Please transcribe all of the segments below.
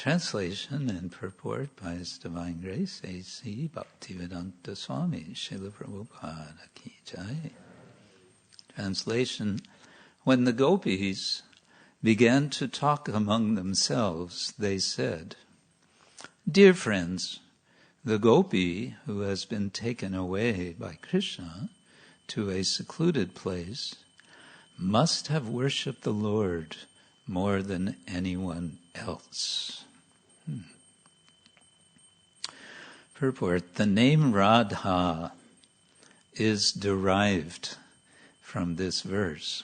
Translation and purport by His Divine Grace A.C. Bhaktivedanta Swami Srila Prabhupada Ki Jai. Translation: When the gopis began to talk among themselves, they said, "Dear friends, the gopi who has been taken away by Krishna to a secluded place must have worshipped the Lord more than anyone else." Purport: the name Radha is derived from this verse,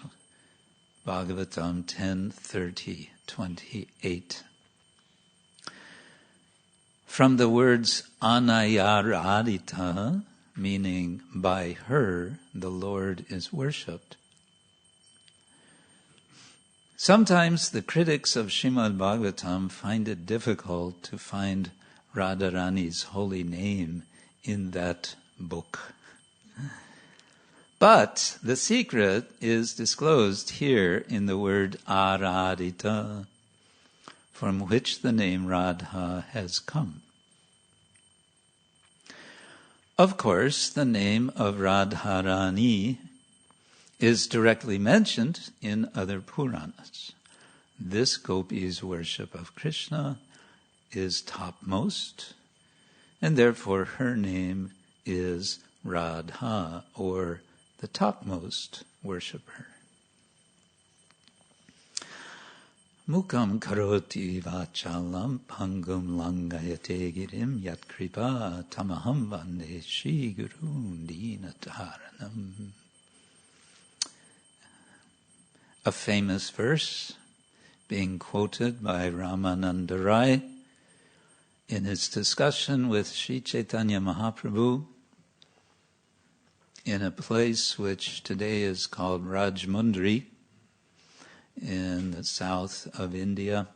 Bhagavatam 10:30-28. From the words anayaradita, meaning by her the Lord is worshipped. Sometimes the critics of Srimad Bhagavatam find it difficult to find Radharani's holy name in that book. But the secret is disclosed here in the word aradita, from which the name Radha has come. Of course, the name of Radharani is directly mentioned in other Puranas. This gopi's worship of Krishna is topmost, and therefore her name is Radha, or the topmost worshipper. Mukam karoti vachalam pangum langayate girim yat kripa tamaham vande shri gurun dinataranam. A famous verse being quoted by Ramananda Rai in his discussion with Sri Chaitanya Mahaprabhu in a place which today is called Rajmundry in the south of India,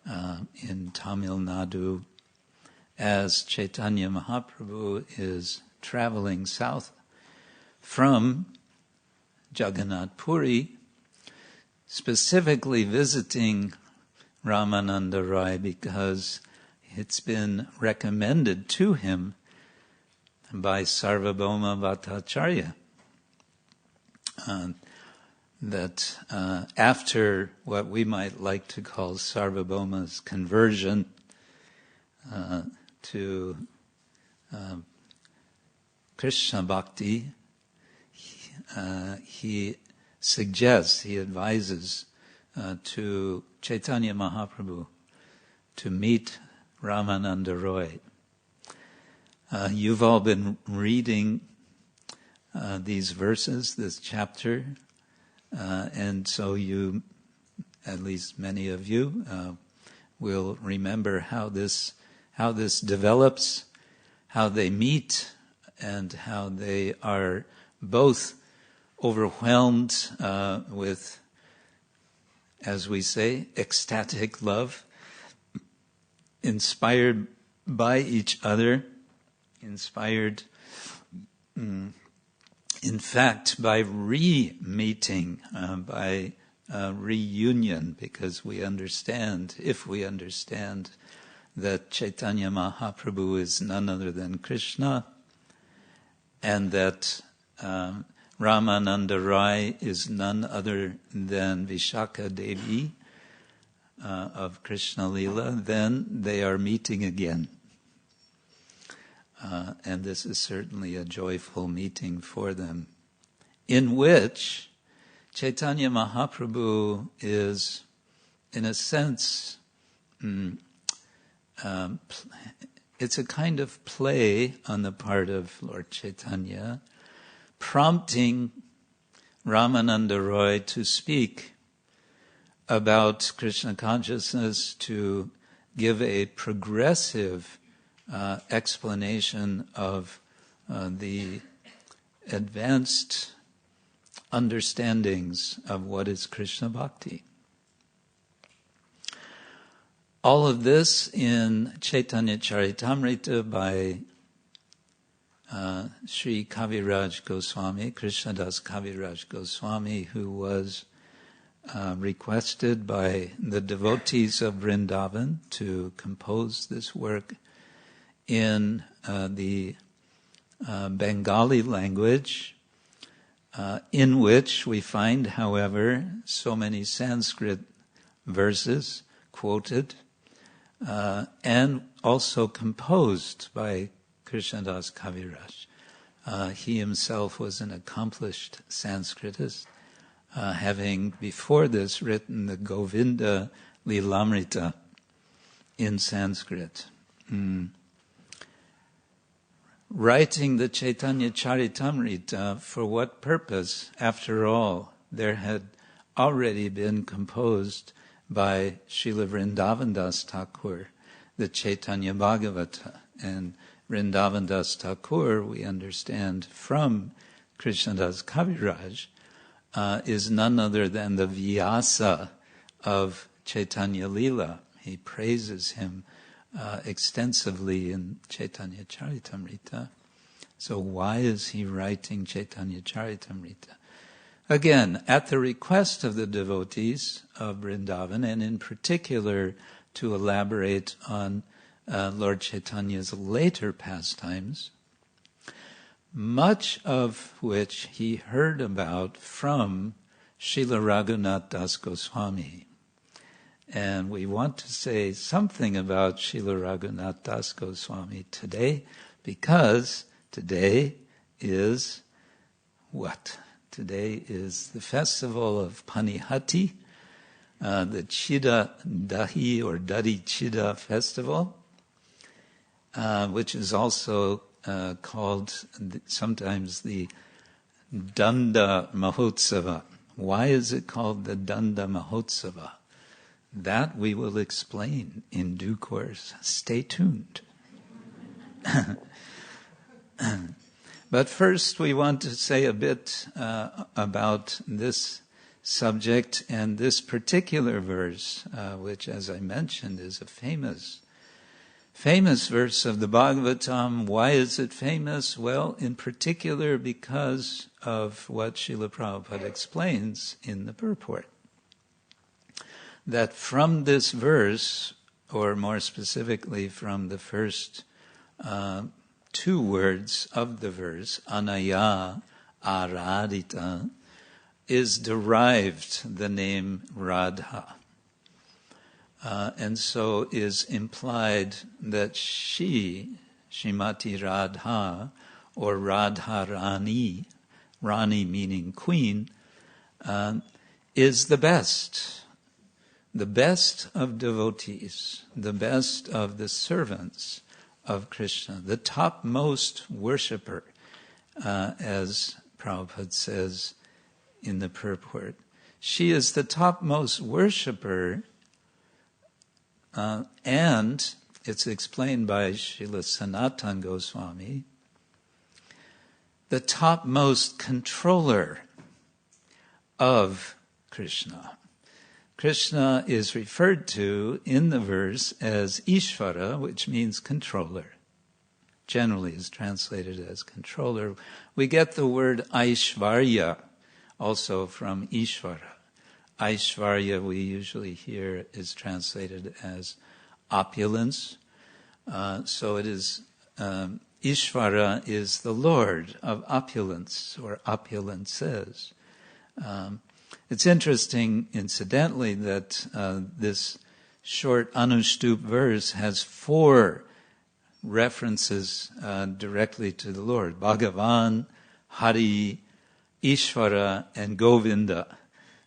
in Tamil Nadu, as Chaitanya Mahaprabhu is traveling south from Jagannath Puri, specifically visiting Ramananda Rai because it's been recommended to him by Sarvabhauma Bhattacharya that after what we might like to call Sarvabhauma's conversion to Krishna Bhakti, he advises to Chaitanya Mahaprabhu to meet Ramananda Roy. You've all been reading these verses, this chapter, and so you, at least many of you, will remember how this develops, how they meet, and how they are both overwhelmed with, as we say, ecstatic love, inspired by each other, inspired, in fact, by re-meeting, by reunion, because if we understand that Chaitanya Mahaprabhu is none other than Krishna, and that Ramananda Rai is none other than Vishakha Devi of Krishna Lila, then they are meeting again. And this is certainly a joyful meeting for them, in which Chaitanya Mahaprabhu is, in a sense, it's a kind of play on the part of Lord Chaitanya, prompting Ramananda Roy to speak about Krishna consciousness, to give a progressive explanation of the advanced understandings of what is Krishna Bhakti. All of this in Chaitanya Charitamrita by Sri Kaviraj Goswami, Krishnadas Kaviraj Goswami, who was requested by the devotees of Vrindavan to compose this work in the Bengali language, in which we find, however, so many Sanskrit verses quoted, and also composed by Krishnadas Kaviraj. He himself was an accomplished Sanskritist, having before this written the Govinda Lilamrita in Sanskrit. Writing the Chaitanya Charitamrita, for what purpose? After all, there had already been composed by Srila Vrindavan Das Thakur the Chaitanya Bhagavata. And Vrindavan Das Thakur, we understand from Krishnadas Kaviraj, is none other than the Vyasa of Chaitanya Lila. He praises him extensively in Chaitanya Charitamrita. So why is he writing Chaitanya Charitamrita? Again, at the request of the devotees of Vrindavan, and in particular to elaborate on Lord Chaitanya's later pastimes, much of which he heard about from Srila Raghunath Das Goswami. And we want to say something about Srila Raghunath Das Goswami today, because today is what? Today is the festival of Panihati, the Chida Dahi or Dadi Chida festival, which is also called sometimes the Danda Mahotsava. Why is it called the Danda Mahotsava? That we will explain in due course. Stay tuned. But first we want to say a bit about this subject and this particular verse, which, as I mentioned, is a famous verse of the Bhagavatam. Why is it famous? Well, in particular because of what Srila Prabhupada explains in the purport. That from this verse, or more specifically from the first two words of the verse, Anaya Aradita, is derived the name Radha. And so is implied that she, Shrimati Radha, or Radharani, Rani meaning queen, is the best of devotees, the best of the servants of Krishna, the topmost worshipper, as Prabhupada says in the purport. She is the topmost worshipper, and it's explained by Srila Sanatana Goswami, the topmost controller of Krishna. Krishna is referred to in the verse as Ishvara, which means controller. Generally is translated as controller. We get the word Aishvarya also from Ishvara. Aishvarya we usually hear is translated as opulence. So it is, Ishvara is the Lord of opulence or opulences. It's interesting, incidentally, that this short Anushtup verse has 4 references directly to the Lord. Bhagavan, Hari, Ishvara, and Govinda.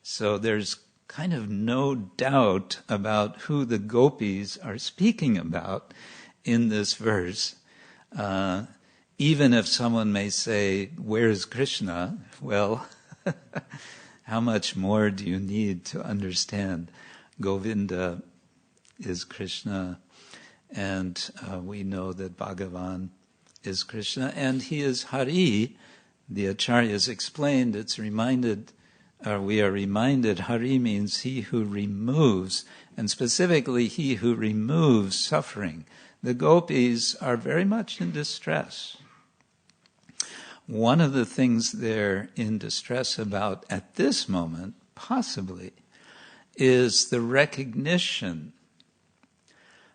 So there's kind of no doubt about who the gopis are speaking about in this verse. Even if someone may say, where's Krishna? Well, how much more do you need to understand? Govinda is Krishna, and we know that Bhagavan is Krishna, and he is Hari. The Acharyas explained, we are reminded, Hari means he who removes, and specifically he who removes suffering. The gopis are very much in distress. One of the things they're in distress about at this moment, possibly, is the recognition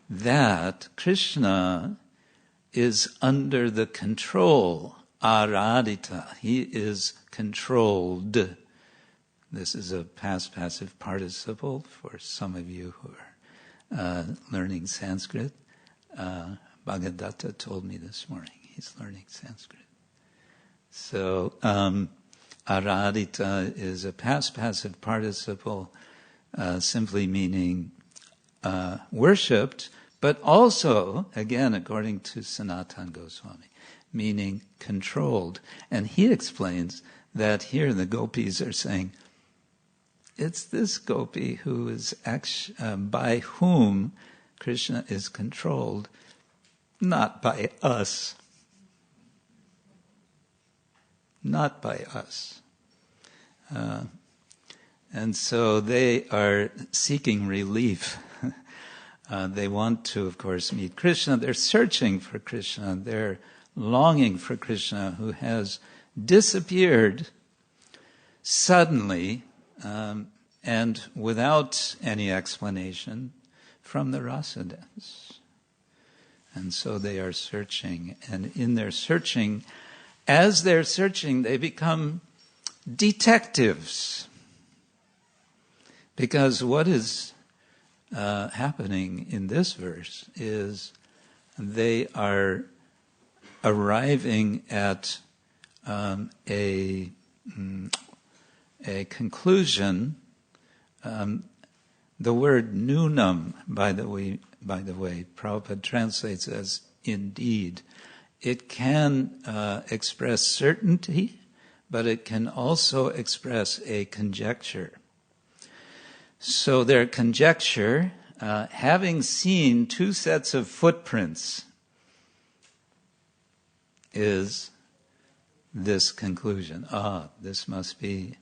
that Krishna is under the control, aradita. He is controlled. This is a past passive participle for some of you who are learning Sanskrit. Bhagadatta told me this morning he's learning Sanskrit. So aradita is a past passive participle simply meaning worshipped, but also, again, according to Sanatana Goswami, meaning controlled. And he explains that here the gopis are saying, it's this gopi who is by whom Krishna is controlled, not by us. Not by us. And so they are seeking relief. They want to, of course, meet Krishna. They're searching for Krishna. They're longing for Krishna, who has disappeared suddenly and without any explanation from the rasa dance. And so they are searching. And in their searching, as they're searching, they become detectives. Because what is happening in this verse is they are arriving at a conclusion. The word nunam, by the way, Prabhupada translates as indeed. It can express certainty, but it can also express a conjecture. So their conjecture, having seen two sets of footprints, is this conclusion. This must be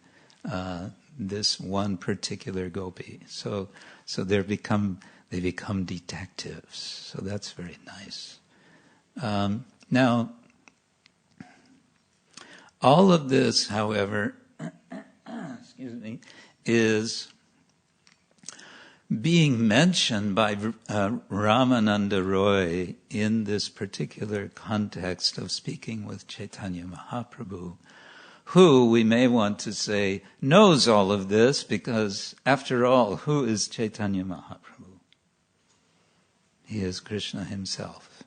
this one particular gopi. So they become detectives. So that's very nice. Now, all of this, however, is being mentioned by Ramananda Roy in this particular context of speaking with Chaitanya Mahaprabhu, who we may want to say knows all of this, because after all, who is Chaitanya Mahaprabhu? He is Krishna himself.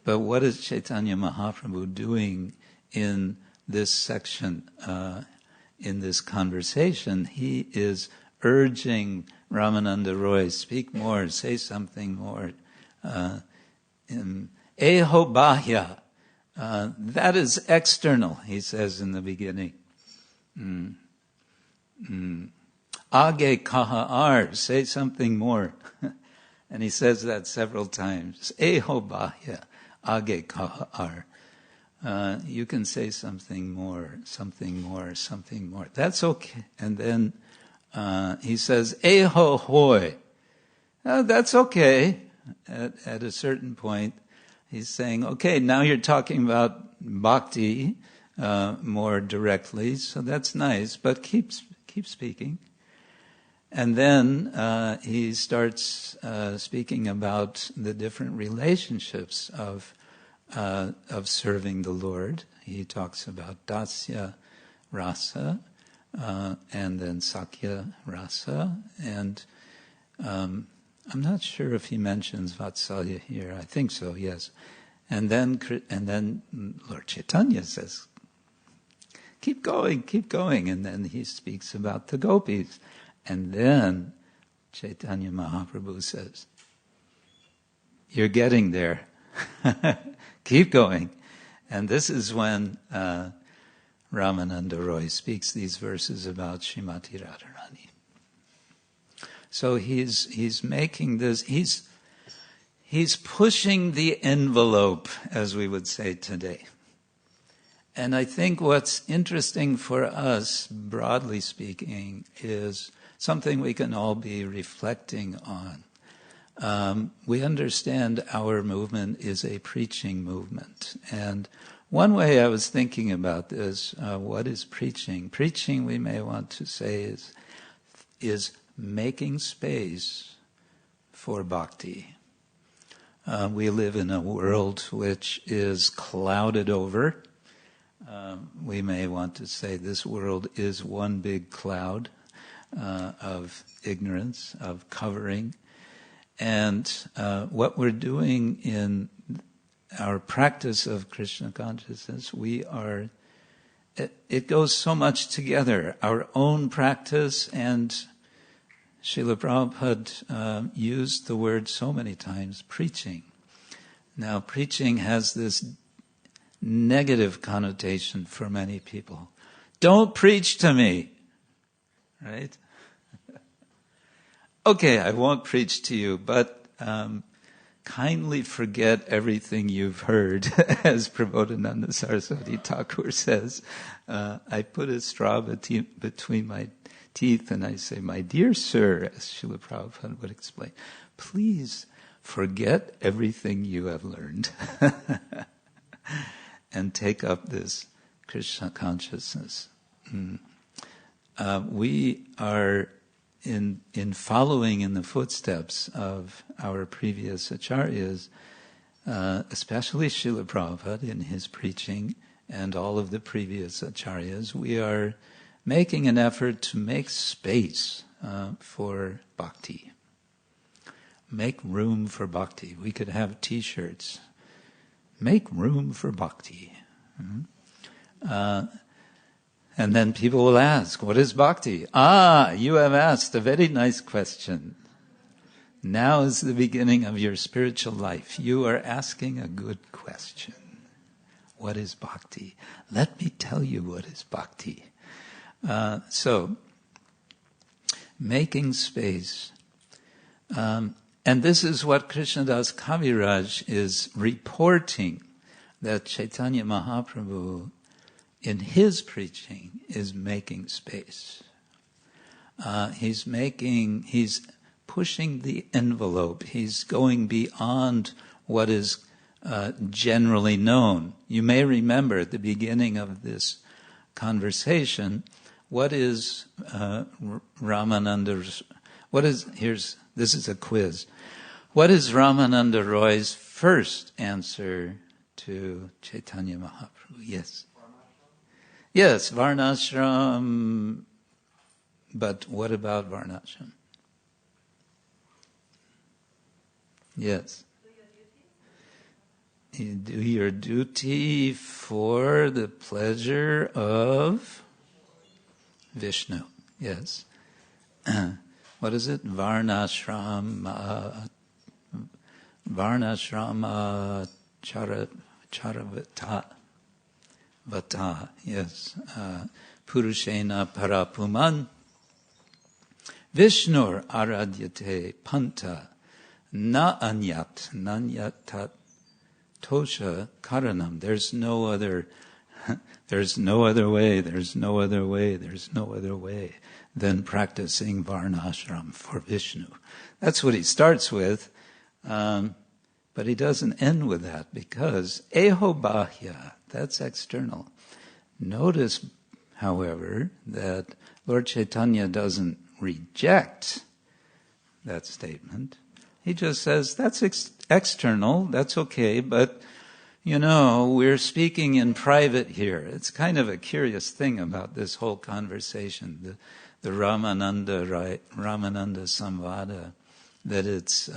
But what is Chaitanya Mahaprabhu doing in this section, in this conversation? He is urging Ramananda Roy, speak more, say something more. Eho bahya, that is external, he says in the beginning. Age kaha ar, say something more. And he says that several times. Eho bahya, age kaha ar. You can say something more, something more, something more. That's okay. And then he says, Eho hoy. That's okay. At a certain point, he's saying, okay, now you're talking about bhakti more directly, so that's nice, but keep speaking. And then he starts speaking about the different relationships of serving the Lord. He talks about dasya rasa, and then Sakya Rasa, and I'm not sure if he mentions Vatsalya here. I think so, yes. And then Lord Chaitanya says, keep going, and then he speaks about the gopis. And then Chaitanya Mahaprabhu says, you're getting there. Keep going. And this is when Ramananda Roy speaks these verses about Srimati Radharani. So he's making this, he's pushing the envelope, as we would say today. And I think what's interesting for us, broadly speaking, is something we can all be reflecting on. We understand our movement is a preaching movement. And one way I was thinking about this, what is preaching? Preaching, we may want to say, is making space for bhakti. We live in a world which is clouded over. We may want to say this world is one big cloud of ignorance, of covering. And what we're doing in our practice of Krishna consciousness, it goes so much together. Our own practice, and Srila Prabhupada used the word so many times, preaching. Now, preaching has this negative connotation for many people. Don't preach to me, right? Okay, I won't preach to you, but kindly forget everything you've heard, as Prabodhananda Saraswati Thakur says. I put a straw between my teeth and I say, my dear sir, as Srila Prabhupada would explain, please forget everything you have learned and take up this Krishna consciousness. We are in following in the footsteps of our previous acharyas, especially Srila Prabhupada in his preaching and all of the previous acharyas, we are making an effort to make space for bhakti. Make room for bhakti. We could have t-shirts. Make room for bhakti. And then people will ask, what is bhakti? You have asked a very nice question. Now is the beginning of your spiritual life. You are asking a good question. What is bhakti? Let me tell you what is bhakti. So, making space. And this is what Krishnadas Kaviraj is reporting, that Chaitanya Mahaprabhu in his preaching is making space. He's pushing the envelope. He's going beyond what is generally known. You may remember at the beginning of this conversation, what is Ramananda's, this is a quiz. What is Ramananda Roy's first answer to Chaitanya Mahaprabhu? Yes. Yes, Varnashram. But what about Varnashram? Yes. You do your duty for the pleasure of Vishnu. Yes. What is it? Varnashrama charavata. Vata, yes. Purushena parapuman. Vishnur aradyate panta. Na anyat. Nanyatat tosha karanam. There's no other way than practicing Varnashram for Vishnu. That's what he starts with. But he doesn't end with that, because eho bahya, that's external. Notice, however, that Lord Chaitanya doesn't reject that statement. He just says, that's external, that's okay, but, we're speaking in private here. It's kind of a curious thing about this whole conversation, the Ramananda Samvada, that it's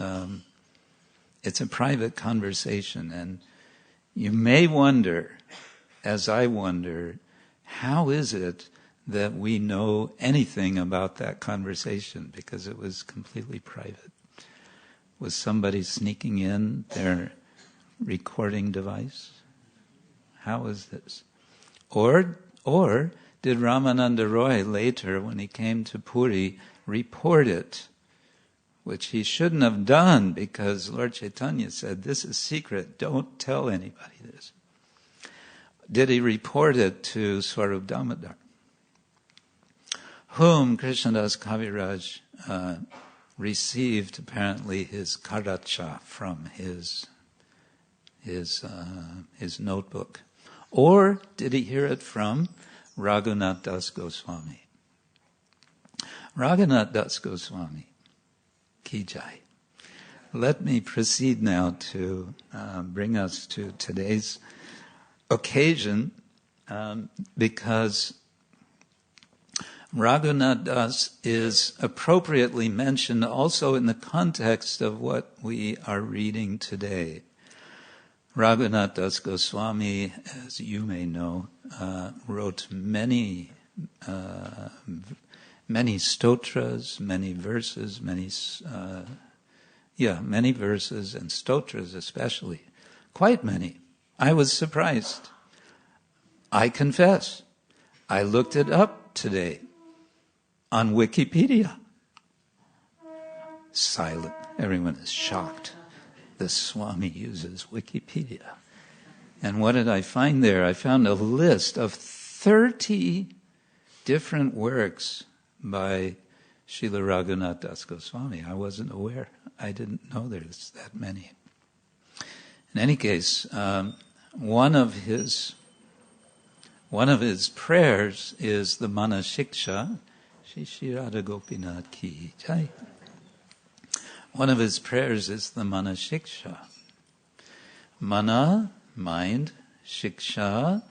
a private conversation, and you may wonder, as I wonder, how is it that we know anything about that conversation, because it was completely private? Was somebody sneaking in their recording device? How is this? Or did Ramananda Roy later, when he came to Puri, report it? Which he shouldn't have done, because Lord Chaitanya said, this is secret, don't tell anybody this. Did he report it to Swarup Damodar, whom Krishnadas Kaviraj received apparently his karacha from his notebook? Or did he hear it from Raghunath Das Goswami? Raghunath Das Goswami, Ki Jai. Let me proceed now to bring us to today's occasion, because Raghunath Das is appropriately mentioned also in the context of what we are reading today. Raghunath Das Goswami, as you may know, wrote many stotras, many verses, many verses and stotras especially. Quite many. I was surprised. I confess. I looked it up today on Wikipedia. Silent. Everyone is shocked. The Swami uses Wikipedia. And what did I find there? I found a list of 30 different works by Srila Raghunath Das Goswami. I wasn't aware. I didn't know there's that many. In any case, one of his prayers is the Mana Shiksha. Shri Radha Gopinath Ki Jai. One of his prayers is the Mana Shiksha. Mana, mind, Shiksha,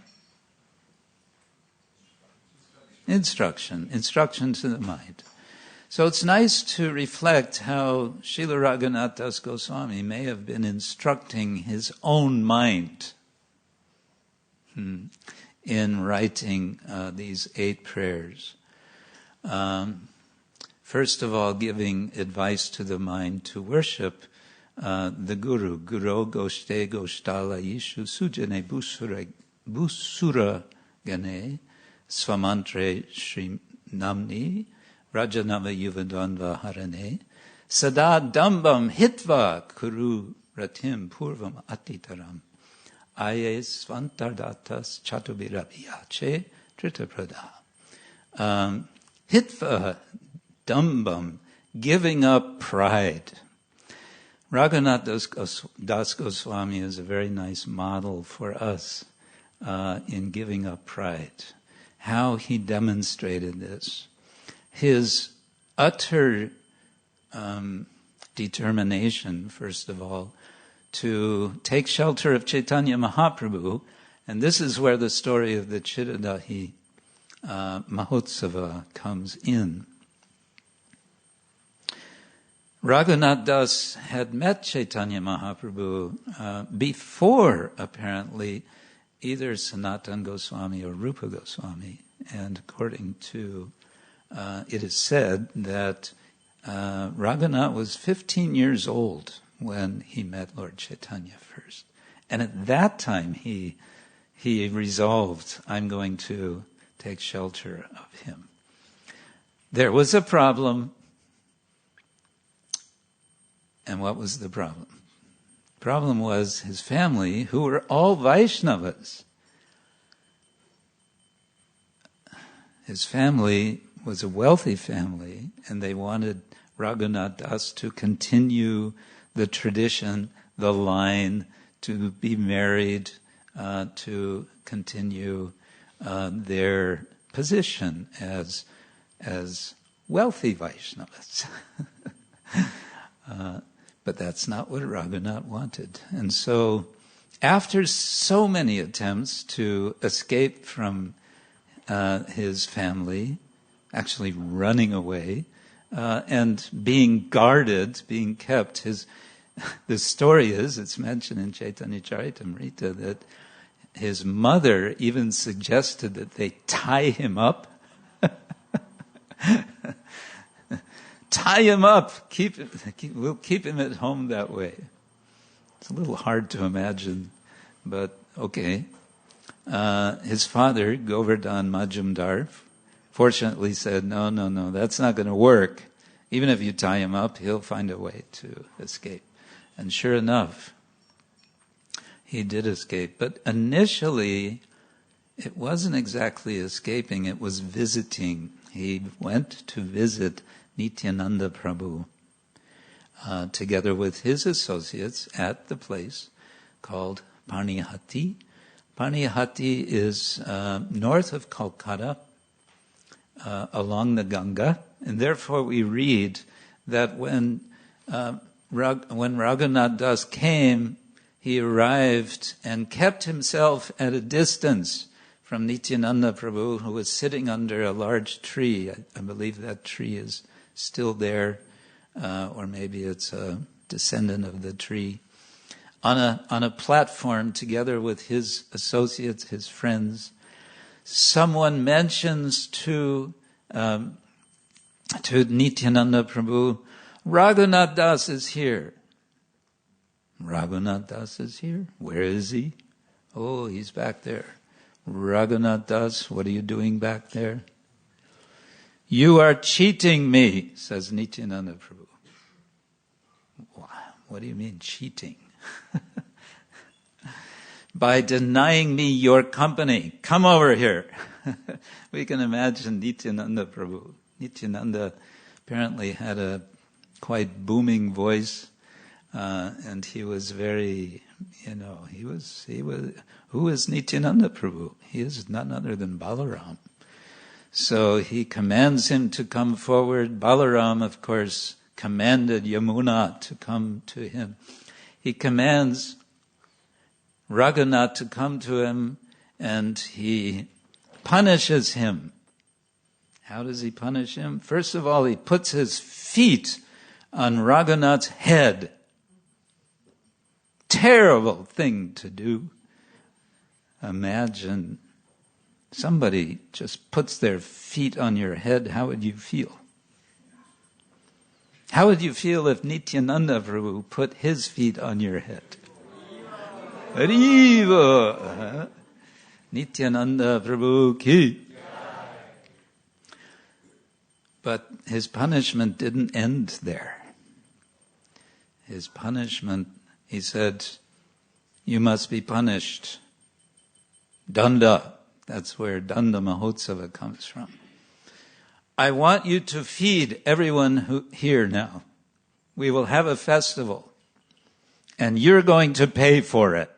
instruction to the mind. So it's nice to reflect how Srila Raghunath Das Goswami may have been instructing his own mind in writing these 8 prayers. First of all, giving advice to the mind to worship the Guru. Guru Goshte Goshtala Yishu Sujane Busura Gane Swamantre Shri Namni Rajanava Yuvadvanva Harane Sada Dambam Hitva Kuru Ratim Purvam Atitaram Aye Svantardatas Chatubiraviyache Tritaprada. Hitva Dambam, giving up pride. Raghunath Das Goswami is a very nice model for us in giving up pride. How he demonstrated this. His utter determination, first of all, to take shelter of Chaitanya Mahaprabhu, and this is where the story of the Chittadahi Mahotsava comes in. Raghunath Das had met Chaitanya Mahaprabhu before, apparently, either Sanatana Goswami or Rupa Goswami. And according to, it is said that Raghunath was 15 years old when he met Lord Chaitanya first. And at that time he resolved, I'm going to take shelter of him. There was a problem. And what was the problem? The problem was his family, who were all Vaishnavas. His family was a wealthy family, and they wanted Raghunath Das to continue the tradition, the line, to be married, to continue their position as wealthy Vaishnavas. But that's not what Raghunath wanted. And so, after so many attempts to escape from his family, actually running away, and being guarded, being kept, the story is, it's mentioned in Chaitanya Charitamrita, that his mother even suggested that they tie him up. Tie him up. We'll keep him at home that way. It's a little hard to imagine, but okay. His father, Govardhan Majumdar, fortunately said, no, that's not going to work. Even if you tie him up, he'll find a way to escape. And sure enough, he did escape. But initially, it wasn't exactly escaping, it was visiting. He went to visit Nityananda Prabhu, together with his associates at the place called Parnihati. Parnihati is north of Kolkata, along the Ganga, And therefore we read that when Raghunath Das came, he arrived and kept himself at a distance from Nityananda Prabhu, who was sitting under a large tree. I believe that tree is still there, or maybe it's a descendant of the tree, on a platform together with his associates, his friends. Someone mentions to Nityananda Prabhu, Raghunath Das is here. Raghunath Das is here? Where is he? Oh, he's back there. Raghunath Das, what are you doing back there? You are cheating me, says Nityananda Prabhu. What do you mean cheating? By denying me your company. Come over here. We can imagine Nityananda Prabhu. Nityananda apparently had a quite booming voice, and he was very, who is Nityananda Prabhu? He is none other than Balaram. So he commands him to come forward. Balaram, of course, commanded Yamuna to come to him. He commands Raghunath to come to him, and he punishes him. How does he punish him? First of all, he puts his feet on Raghunath's head. Terrible thing to do. Imagine somebody just puts their feet on your head. How would you feel? How would you feel if Nityananda Prabhu put his feet on your head? Hariva! Nityananda Prabhu ki. But his punishment didn't end there. His punishment, he said, you must be punished. Danda. That's where Danda Mahotsava comes from. I want you to feed everyone here now. We will have a festival, and you're going to pay for it.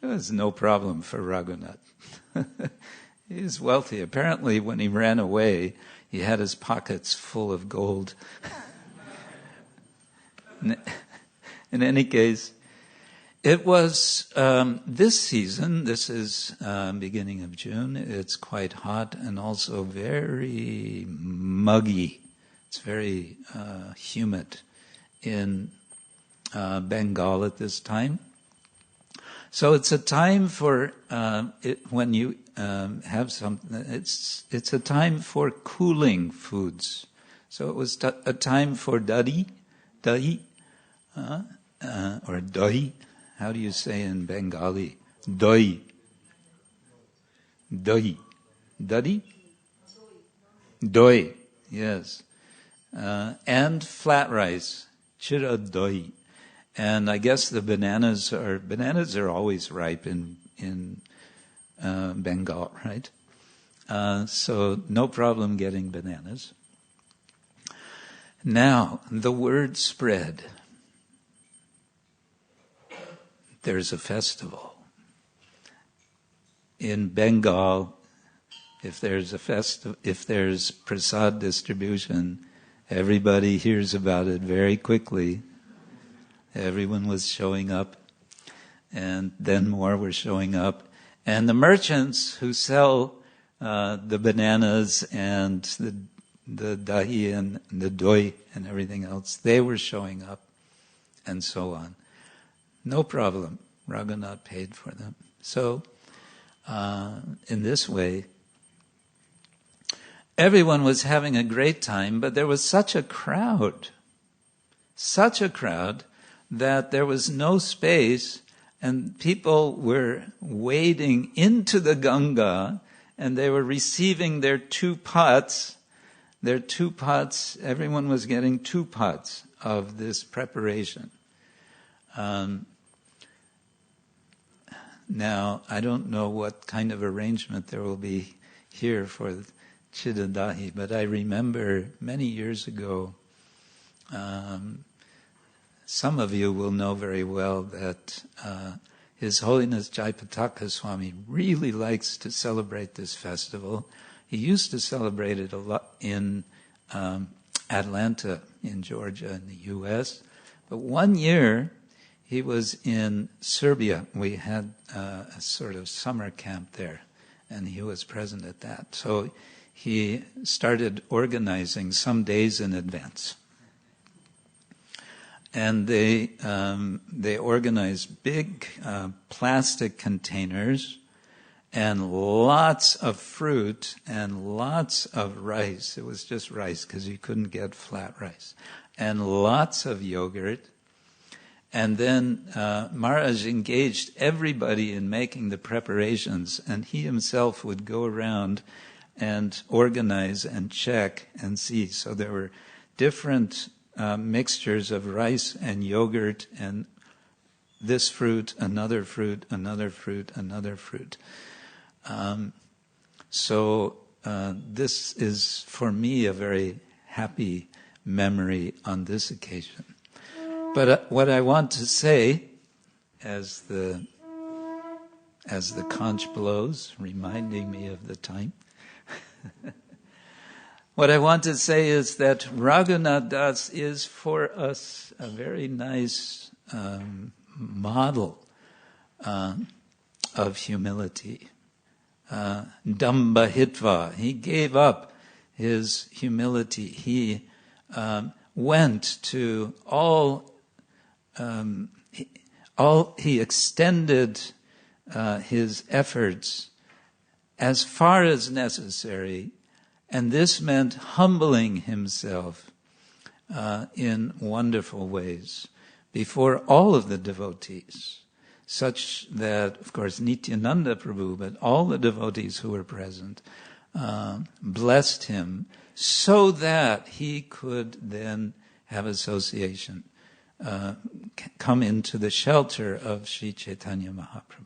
It was no problem for Raghunath. He was wealthy. Apparently, when he ran away, he had his pockets full of gold. In any case, it was this season, this is beginning of June, it's quite hot and also very muggy. It's very humid in Bengal at this time. So it's a time for, when you have something, it's a time for cooling foods. So it was a time for dahi, or dahi. How do you say in Bengali? Dahi. Dahi. Dahi? Doi. Yes. And flat rice. Chira dahi. And I guess the bananas are always ripe in Bengal, right? So no problem getting bananas. Now, the word spread. There's a festival. In Bengal, if there's prasad distribution, everybody hears about it very quickly. Everyone was showing up, and then more were showing up. And the merchants who sell the bananas and the dahi and the doi and everything else, they were showing up, and so on. No problem. Raghunath paid for them. So, in this way, everyone was having a great time, but there was such a crowd that there was no space, and people were wading into the Ganga, and they were receiving their two pots. Everyone was getting 2 pots of this preparation. Now, I don't know what kind of arrangement there will be here for Chidadahi, but I remember many years ago, some of you will know very well that His Holiness Jayapataka Swami really likes to celebrate this festival. He used to celebrate it a lot in Atlanta, in Georgia, in the U.S. But one year, he was in Serbia. We had a sort of summer camp there, and he was present at that. So he started organizing some days in advance. And they organized big plastic containers and lots of fruit and lots of rice. It was just rice because you couldn't get flat rice. And lots of yogurt. And then Maharaj engaged everybody in making the preparations, and he himself would go around and organize and check and see. So there were different mixtures of rice and yogurt and this fruit, another fruit, another fruit, another fruit. So this is, for me, a very happy memory on this occasion. But what I want to say, as the conch blows, reminding me of the time, what I want to say is that Raghunath Das is for us a very nice model of humility. Damba hitva. He gave up his humility. He went to he extended his efforts as far as necessary, and this meant humbling himself in wonderful ways before all of the devotees, such that, of course, Nityananda Prabhu, but all the devotees who were present, blessed him so that he could then have association, come into the shelter of Sri Chaitanya Mahaprabhu.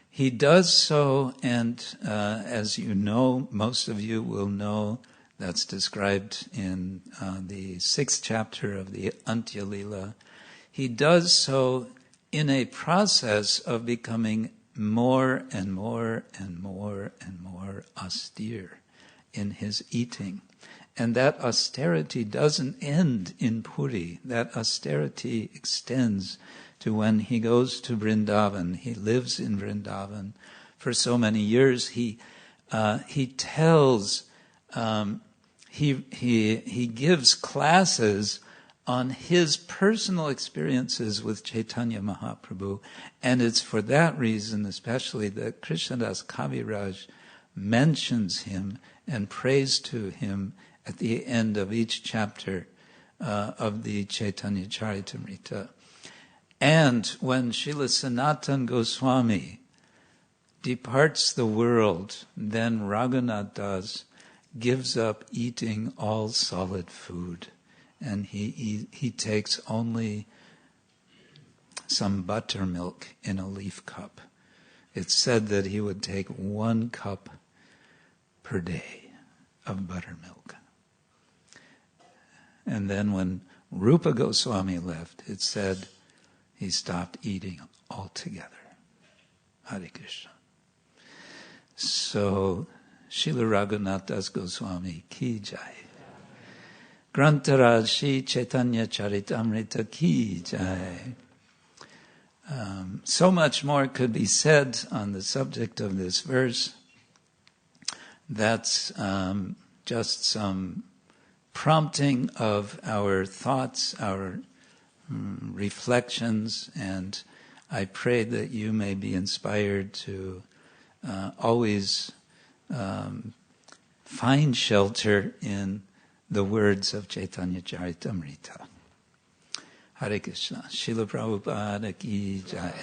He does so, and as you know, most of you will know, that's described in the 6th chapter of the Madhya Lila. He does so in a process of becoming more and more and more and more austere in his eating. And that austerity doesn't end in Puri. That austerity extends to when he goes to Vrindavan. He lives in Vrindavan for so many years. He tells, he gives classes on his personal experiences with Chaitanya Mahaprabhu, and it's for that reason, especially, that Krishnadas Kaviraj mentions him and prays to him at the end of each chapter of the Chaitanya Charitamrita. And when Srila Sanatana Goswami departs the world, then Raghunath Das gives up eating all solid food, and he takes only some buttermilk in a leaf cup. It's said that he would take 1 cup per day of buttermilk. And then when Rupa Goswami left, it said he stopped eating altogether. Hare Krishna. So, Srila Raghunath Das Goswami ki jai. Grantaraj Shri Chaitanya Charitamrita ki jai. So much more could be said on the subject of this verse. That's just some prompting of our thoughts, our reflections, and I pray that you may be inspired to always find shelter in the words of Chaitanya Charitamrita. Hare Krishna. Srila Prabhupada ki jai.